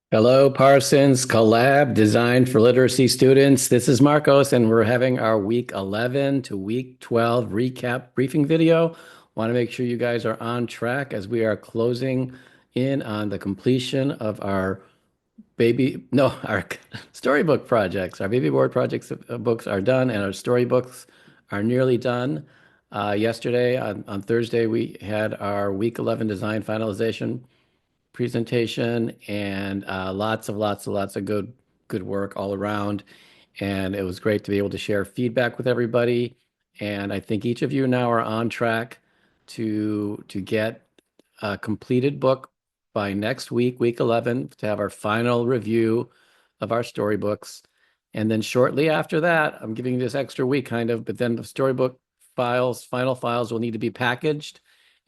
Hello, Parsons, Collab, designed for literacy students. This is Marcos, and we're having our week 11 to week 12 recap briefing video. Want to make sure you guys are on track as we are closing in on the completion of our our storybook projects. Our baby board projects books are done, and our storybooks are nearly done. Yesterday, on Thursday, we had our week 11 design finalization presentation and lots of good work all around. And it was great to be able to share feedback with everybody. And I think each of you now are on track to get a completed book by next week, week 11, to have our final review of our storybooks. And then shortly after that, I'm giving you this extra week kind of, but then the storybook final files will need to be packaged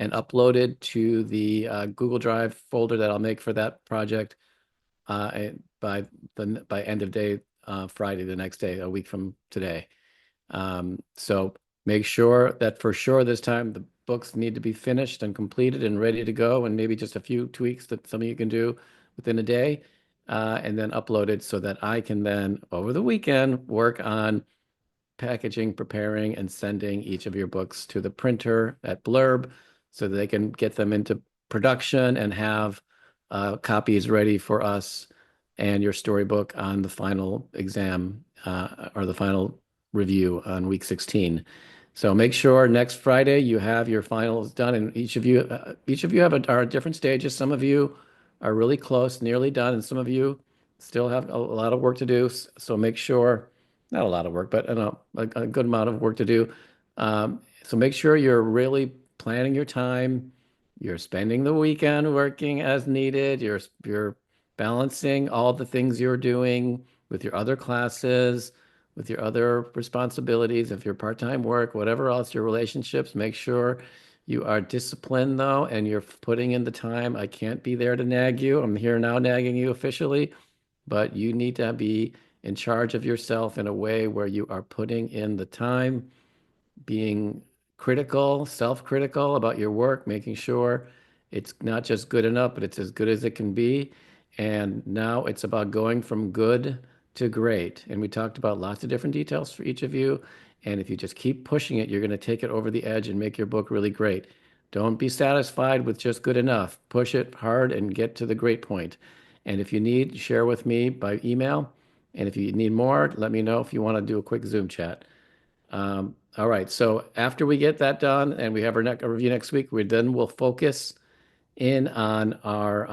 and uploaded to the Google Drive folder that I'll make for that project by end of day Friday, the next day, a week from today. So make sure that for sure this time the books need to be finished and completed and ready to go, and maybe just a few tweaks that some of you can do within a day, and then uploaded so that I can then over the weekend work on packaging, preparing, and sending each of your books to the printer at Blurb so that they can get them into production and have copies ready for us and your storybook on the final exam or the final review on week 16. So make sure next Friday you have your finals done, and each of you are at different stages. Some of you are really close, nearly done, and some of you still have a lot of work to do. So make sure, not a lot of work, but a good amount of work to do. So make sure you're really planning your time. You're spending the weekend working as needed. You're balancing all the things you're doing with your other classes, with your other responsibilities, if you're part-time work, whatever else, your relationships. Make sure you are disciplined though, and you're putting in the time. I can't be there to nag you. I'm here now nagging you officially, but you need to be in charge of yourself in a way where you are putting in the time, being critical, self-critical about your work, making sure it's not just good enough, but it's as good as it can be. And now it's about going from good to great. And we talked about lots of different details for each of you. And if you just keep pushing it, you're going to take it over the edge and make your book really great. Don't be satisfied with just good enough. Push it hard and get to the great point. And if you need, share with me by email. And if you need more, let me know if you want to do a quick Zoom chat. All right. So after we get that done and we have our next review next week, we'll focus in on our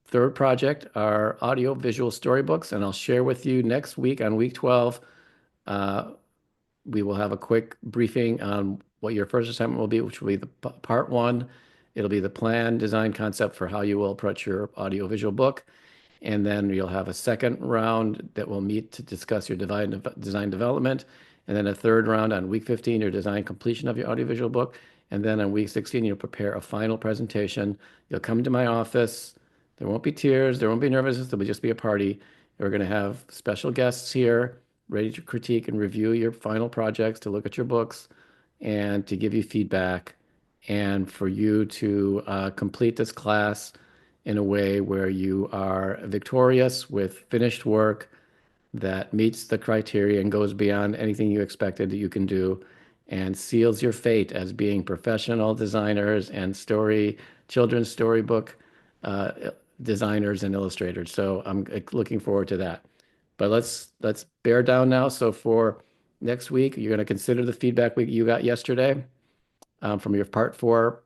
third project, our audio visual storybooks, and I'll share with you next week on week 12. Uh, we will have a quick briefing on what your first assignment will be, which will be the part one. It'll be the plan, design, concept for how you will approach your audio visual book. And then you'll have a second round that will meet to discuss your design development. And then a third round on week 15, your design completion of your audiovisual book. And then on week 16, you'll prepare a final presentation. You'll come to my office. There won't be tears. There won't be nervousness. There'll just be a party. We're going to have special guests here ready to critique and review your final projects, to look at your books, and to give you feedback, and for you to complete this class in a way where you are victorious with finished work that meets the criteria and goes beyond anything you expected that you can do, and seals your fate as being professional designers and children's storybook uh, designers and illustrators. So I'm looking forward to that. But let's bear down now. So for next week, you're going to consider the feedback you got yesterday from your part four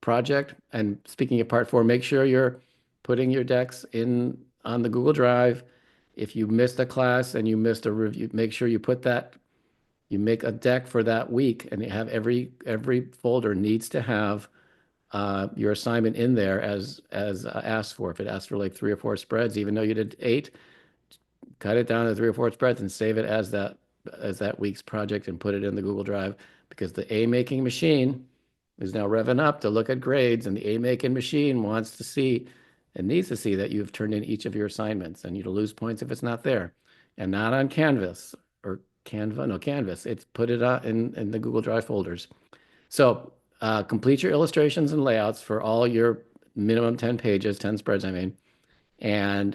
project. And speaking of part four, make sure you're putting your decks in on the Google Drive. If you missed a class and you missed a review, make sure you make a deck for that week, and you have every folder needs to have your assignment in there as asked for. If it asks for like 3 or 4 spreads, even though you did 8, cut it down to 3 or 4 spreads and save it as that week's project and put it in the Google Drive, because the A making machine is now revving up to look at grades, and the A making machine wants to see and needs to see that you've turned in each of your assignments, and you'll lose points if it's not there, and not on Canvas or Canva, no Canvas. It's put it in the Google Drive folders. So complete your illustrations and layouts for all your minimum 10 pages, 10 spreads, I mean, and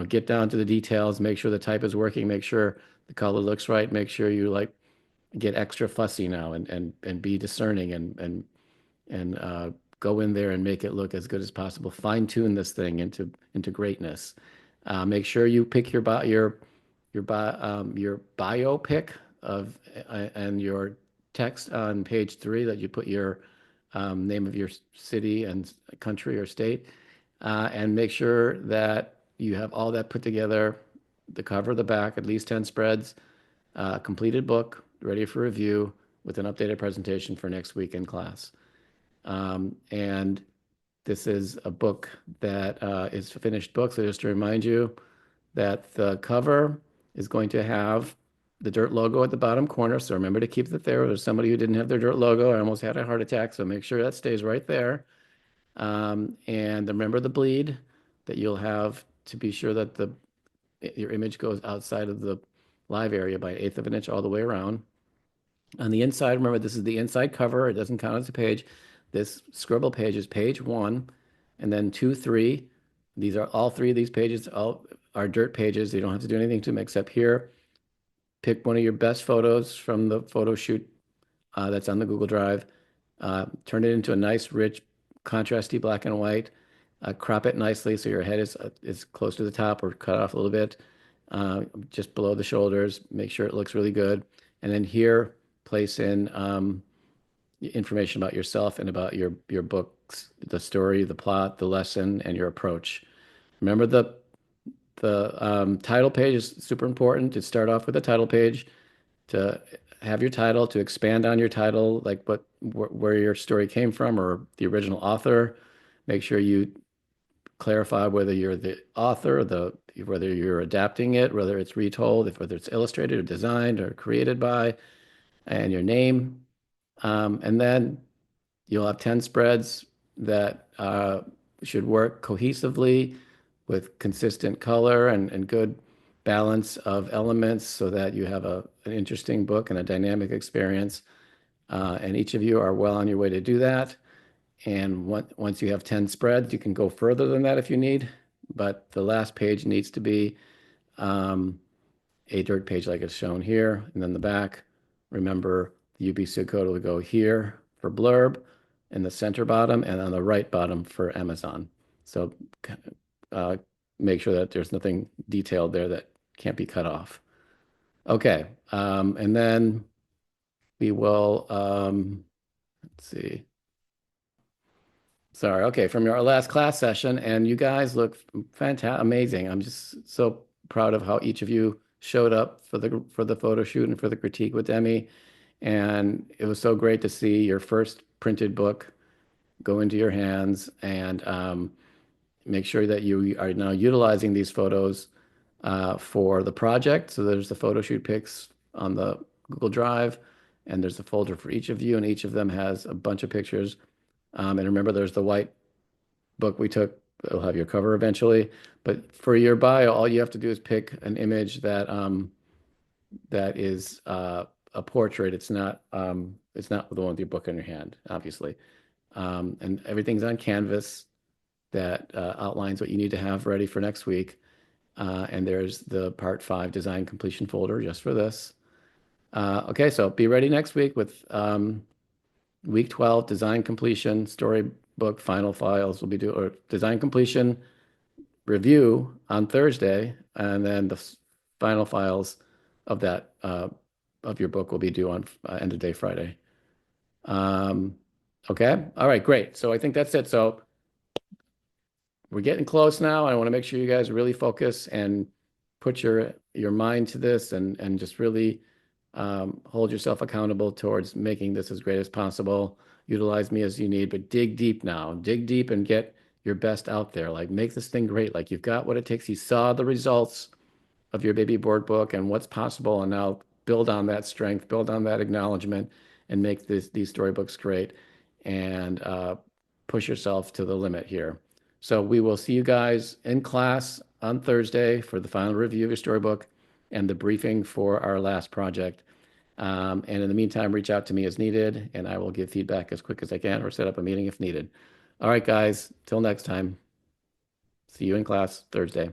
get down to the details, make sure the type is working, make sure the color looks right, make sure you like get extra fussy now and be discerning and go in there and make it look as good as possible. Fine tune this thing into greatness. Make sure you pick your bio pick of and your text on page 3 that you put your name of your city and country or state, and make sure that you have all that put together, the cover, the back, at least 10 spreads, completed book, ready for review with an updated presentation for next week in class. And this is a book that is a finished book. So just to remind you that the cover is going to have the Dirt logo at the bottom corner. So remember to keep it there. There's somebody who didn't have their Dirt logo. I almost had a heart attack. So make sure that stays right there. And remember the bleed that you'll have to be sure that your image goes outside of the live area by 1/8 of an inch all the way around. On the inside, remember this is the inside cover. It doesn't count as a page. This scribble page is page 1, and then 2, 3. These are all 3 of these pages, all are dirt pages. You don't have to do anything to them except here. Pick one of your best photos from the photo shoot that's on the Google Drive. Turn it into a nice, rich, contrasty black and white. Crop it nicely so your head is close to the top or cut off a little bit, just below the shoulders. Make sure it looks really good. And then here, place in information about yourself and about your books, the story, the plot, the lesson, and your approach. Remember the title page is super important to start off with a title page, to have your title, to expand on your title, like where your story came from or the original author. Make sure you clarify whether you're the author, whether you're adapting it, whether it's retold, whether it's illustrated or designed or created by, and your name. And then you'll have 10 spreads that should work cohesively with consistent color and good balance of elements so that you have an interesting book and a dynamic experience. And each of you are well on your way to do that. And once you have 10 spreads, you can go further than that if you need. But the last page needs to be a dirt page like it's shown here. And then the back, remember the UBC code will go here for blurb in the center bottom and on the right bottom for Amazon. So uh, make sure that there's nothing detailed there that can't be cut off. Okay, and then we will, let's see. Sorry. Okay, from our last class session, and you guys look fantastic, amazing. I'm just so proud of how each of you showed up for the photo shoot and for the critique with Demi. And it was so great to see your first printed book go into your hands and make sure that you are now utilizing these photos for the project. So there's the photo shoot pics on the Google Drive, and there's a folder for each of you, and each of them has a bunch of pictures. And remember, there's the white book we took. It'll have your cover eventually. But for your bio, all you have to do is pick an image that is a portrait. It's not the one with your book in your hand, obviously. And everything's on Canvas that outlines what you need to have ready for next week. And there's the Part 5 design completion folder just for this. Okay, so be ready next week with week 12 design completion, storybook, final files. We'll be doing or design completion review on Thursday, and then the final files of that of your book will be due on end of day Friday. Okay, all right, great. So I think that's it. So we're getting close now. I want to make sure you guys really focus and put your mind to this and just really hold yourself accountable towards making this as great as possible. Utilize me as you need, but dig deep now. Dig deep and get your best out there. Like make this thing great. Like you've got what it takes. You saw the results of your baby board book and what's possible, and now build on that strength, build on that acknowledgement, and make these storybooks great. And push yourself to the limit here. So we will see you guys in class on Thursday for the final review of your storybook and the briefing for our last project. And in the meantime, reach out to me as needed, and I will give feedback as quick as I can or set up a meeting if needed. All right, guys, till next time. See you in class Thursday.